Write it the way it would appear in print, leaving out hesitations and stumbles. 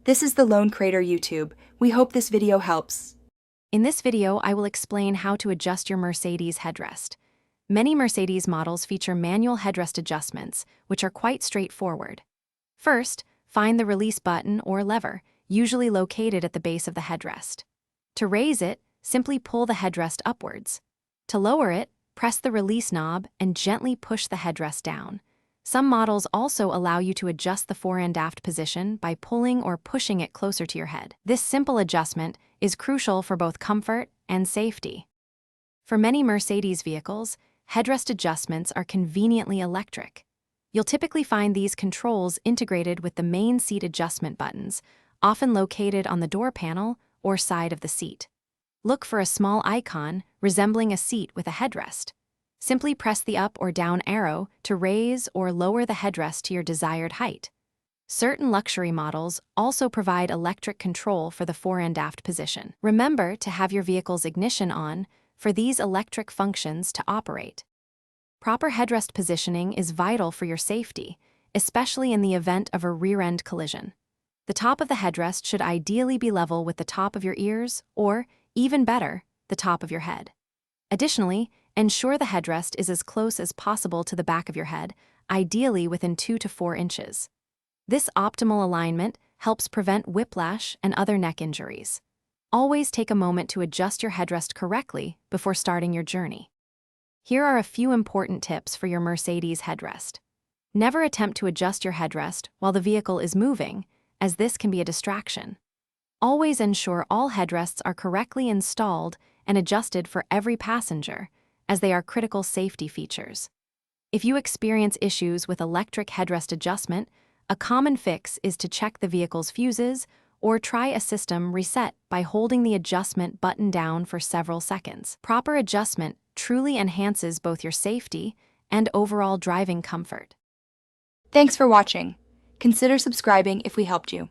This is the Lone Crater YouTube. We hope this video helps. In this video, I will explain how to adjust your Mercedes headrest. Many Mercedes models feature manual headrest adjustments, which are quite straightforward. First, find the release button or lever, usually located at the base of the headrest. To raise it, simply pull the headrest upwards. To lower it, press the release knob and gently push the headrest down. Some models also allow you to adjust the fore and aft position by pulling or pushing it closer to your head. This simple adjustment is crucial for both comfort and safety. For many Mercedes vehicles, headrest adjustments are conveniently electric. You'll typically find these controls integrated with the main seat adjustment buttons, often located on the door panel or side of the seat. Look for a small icon resembling a seat with a headrest. Simply press the up or down arrow to raise or lower the headrest to your desired height. Certain luxury models also provide electric control for the fore and aft position. Remember to have your vehicle's ignition on for these electric functions to operate. Proper headrest positioning is vital for your safety, especially in the event of a rear-end collision. The top of the headrest should ideally be level with the top of your ears or, even better, the top of your head. Additionally, ensure the headrest is as close as possible to the back of your head, ideally within 2 to 4 inches. This optimal alignment helps prevent whiplash and other neck injuries. Always take a moment to adjust your headrest correctly before starting your journey. Here are a few important tips for your Mercedes headrest. Never attempt to adjust your headrest while the vehicle is moving, as this can be a distraction. Always ensure all headrests are correctly installed and adjusted for every passenger, as they are critical safety features. If you experience issues with electric headrest adjustment, a common fix is to check the vehicle's fuses or try a system reset by holding the adjustment button down for several seconds. Proper adjustment truly enhances both your safety and overall driving comfort. Thanks for watching. Consider subscribing if we helped you.